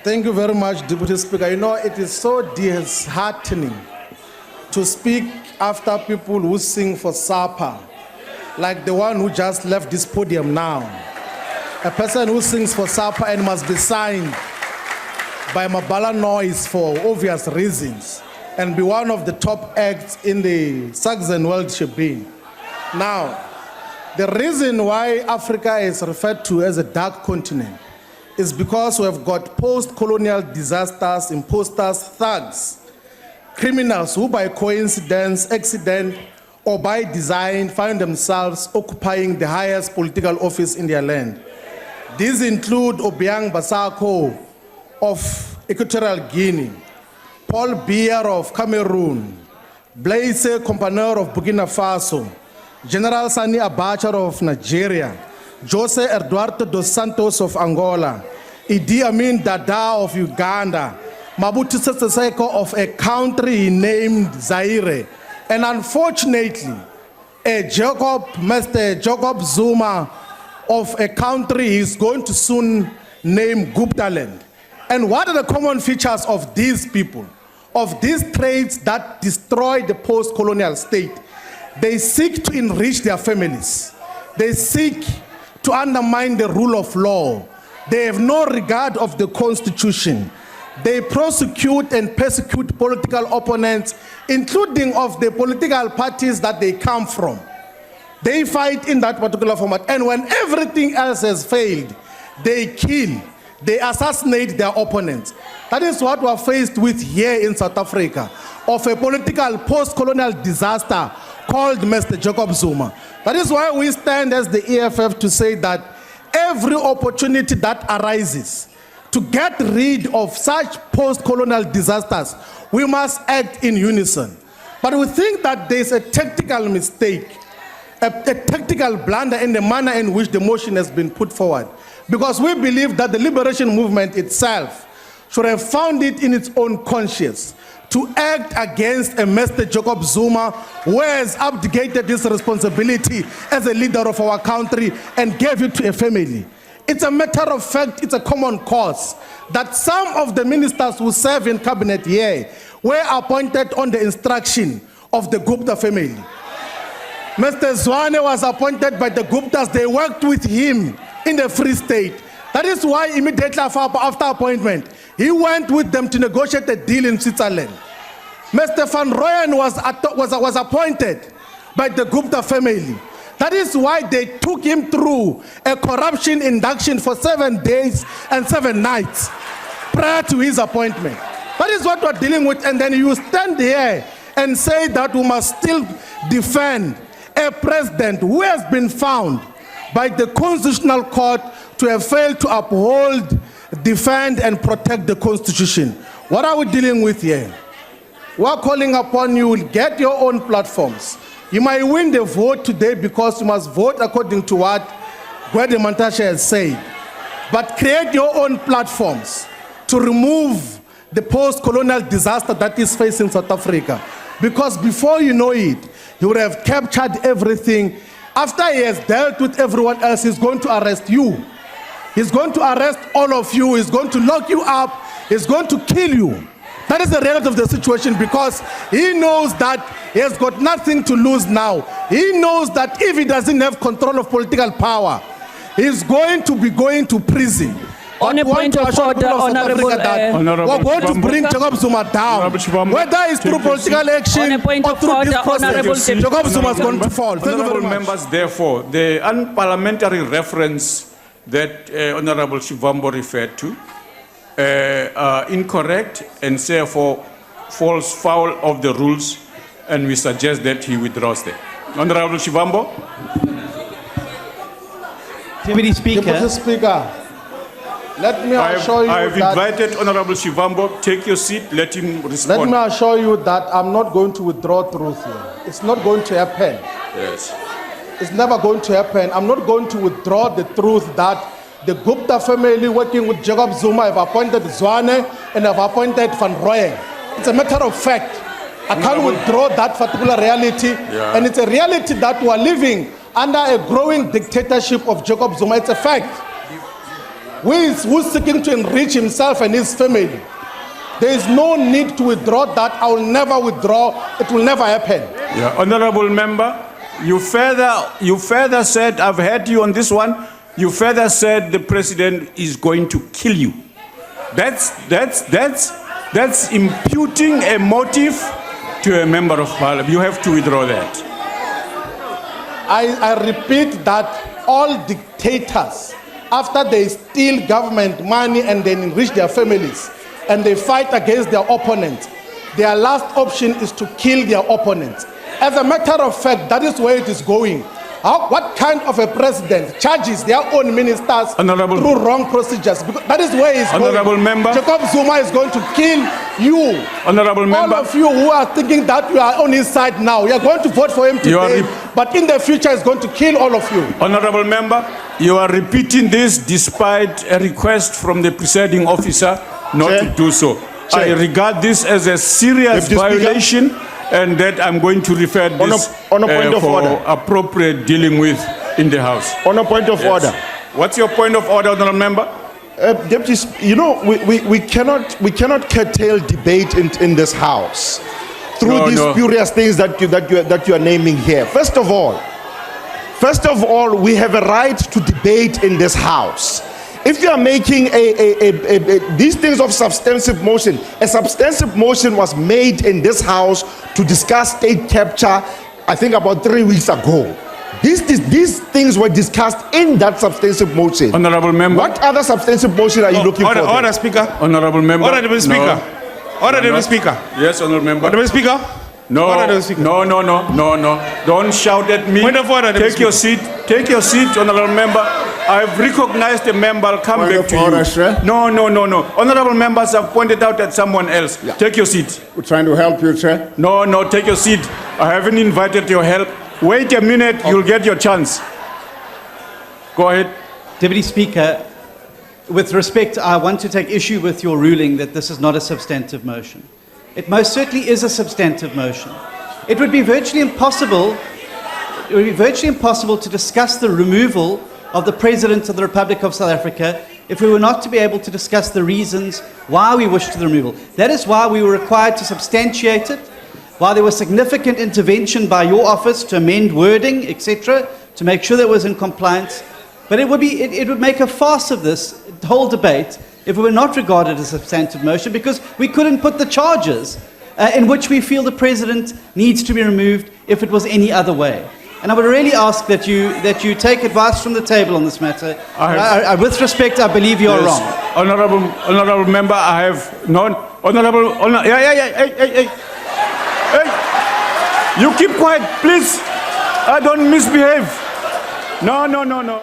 Thank you very much, Deputy Speaker. You know, it is so disheartening to speak after people who sing for SAPA, like the one who just left this podium now. A person who sings for SAPA and must be signed by Mabala Noise for obvious reasons and be one of the top acts in the Saxon World Shebeen. Now, the reason why Africa is referred to as a dark continent is because we have got post-colonial disasters, imposters, thugs, criminals who by coincidence, accident, or by design find themselves occupying the highest political office in their land. These include Obiang Basako of Equatorial Guinea, Paul Biya of Cameroon, Blaise Compaoré of Burkina Faso, General Sani Abacha of Nigeria, Jose Eduardo dos Santos of Angola, Idi Amin Dada of Uganda, Mobutu Sese Seko of a country named Zaire, and unfortunately, Mr. Jacob Zuma of a country is going to soon name Guptaland. And what are the common features of these people, of these traits that destroy the post-colonial state? They seek to enrich their families. They seek to undermine the rule of law. They have no regard of the Constitution. They prosecute and persecute political opponents, including of the political parties that they come from. They fight in that particular format. And when everything else has failed, they kill, they assassinate their opponents. That is what we are faced with here in South Africa, of a political post-colonial disaster called Mr. Jacob Zuma. That is why we stand as the EFF to say that every opportunity that arises to get rid of such post-colonial disasters, we must act in unison. But we think that there's a tactical mistake, a tactical blunder in the manner in which the motion has been put forward. Because we believe that the liberation movement itself should have found it in its own conscience to act against a Mr. Jacob Zuma who has abdicated his responsibility as a leader of our country and gave it to a family. It's a matter of fact, it's a common cause that some of the ministers who serve in cabinet here were appointed on the instruction of the Gupta family. Mr. Zwane was appointed by the Guptas. They worked with him in the Free State. That is why immediately after appointment, he went with them to negotiate a deal in Switzerland. Mr. Van Rooyen was appointed by the Gupta family. That is why they took him through a corruption induction for 7 days and 7 nights prior to his appointment. That is what we're dealing with. And then you stand here and say that we must still defend a president who has been found by the Constitutional Court to have failed to uphold, defend, and protect the Constitution. What are we dealing with here? We're calling upon you, get your own platforms. You might win the vote today because you must vote according to what Gwede Mantashe has said. But create your own platforms to remove the post-colonial disaster that is facing South Africa. Because before you know it, he would have captured everything. After he has dealt with everyone else, he's going to arrest you. He's going to arrest all of you. He's going to lock you up. He's going to kill you. That is the reality of the situation, because he knows that he has got nothing to lose now. He knows that if he doesn't have control of political power, he's going to be going to prison. On a point of order, Honorable, we're going to bring Jacob Zuma down. Whether it's through political action or through this process, Jacob Zuma is going to fall. Thank you very much. Members, therefore, the unparliamentary reference that Honorable Shivambo referred to are incorrect and therefore falls foul of the rules, and we suggest that he withdraws them. Honorable Shivambo. Deputy Speaker. Deputy Speaker. Let me assure you I have invited Honorable Shivambo. Take your seat. Let him respond. Let me assure you that I'm not going to withdraw truth here. It's not going to happen. Yes. It's never going to happen. I'm not going to withdraw the truth that the Gupta family working with Jacob Zuma have appointed Zwane and have appointed Van Rooyen. It's a matter of fact. I can't withdraw that particular reality. Yeah. And it's a reality that we are living under a growing dictatorship of Jacob Zuma. It's a fact. who's seeking to enrich himself and his family. There is no need to withdraw that. I will never withdraw. It will never happen. Yeah, honorable member, you further said, I've heard you on this one, you further said the president is going to kill you. That's imputing a motive to a member of parliament. You have to withdraw that. I repeat that all dictators, after they steal government money and then enrich their families, and they fight against their opponents, their last option is to kill their opponents. As a matter of fact, that is where it is going. What kind of a president charges their own ministers through wrong procedures? Because that is where it's Honorable going. member. Jacob Zuma is going to kill you. Honorable member. All of you who are thinking that you are on his side now, you are going to vote for him today, but in the future he's going to kill all of you. Honorable member, you are repeating this despite a request from the presiding officer not Chair. to do so. Chair. I regard this as a serious Deputy Speaker. violation, and that I'm going to refer this on a point of for order. appropriate dealing with in the House. On a point of Yes. order. What's your point of order, honorable member? Deputy, you know, we cannot curtail debate in this House through No, these no. spurious things that you are naming here. First of all, we have a right to debate in this House. If you are making these things of substantive motion, a substantive motion was made in this House to discuss state capture, I think about 3 weeks ago. These things were discussed in that substantive motion. Honorable member. What other substantive motion are you looking Order, for? there? order, Speaker. Honorable member. Order, Deputy Speaker. Order, Deputy Speaker. Yes, honorable member. Deputy Speaker. No, Order, Deputy Speaker. no. Don't shout at me. Point of order, Deputy Take your seat. Take your seat, honorable member. I've recognized the member. I'll come Point back of to order, you. sir. No. Honorable members have pointed out at someone else. Take your seat. We're trying to help you, sir. No, take your seat. I haven't invited your help. Wait a minute, you'll get your chance. Go ahead. Deputy Speaker, with respect, I want to take issue with your ruling that this is not a substantive motion. It most certainly is a substantive motion. It would be virtually impossible to discuss the removal of the President of the Republic of South Africa if we were not to be able to discuss the reasons why we wished the removal. That is why we were required to substantiate it, why there was significant intervention by your office to amend wording, etc., to make sure that it was in compliance. But it would make a farce of this whole debate if it were not regarded as a substantive motion, because we couldn't put the charges in which we feel the President needs to be removed if it was any other way. And I would really ask that you take advice from the table on this matter. With respect, I believe you are Yes. wrong. Honorable member, I have non hey. You keep quiet, please. I don't misbehave. No.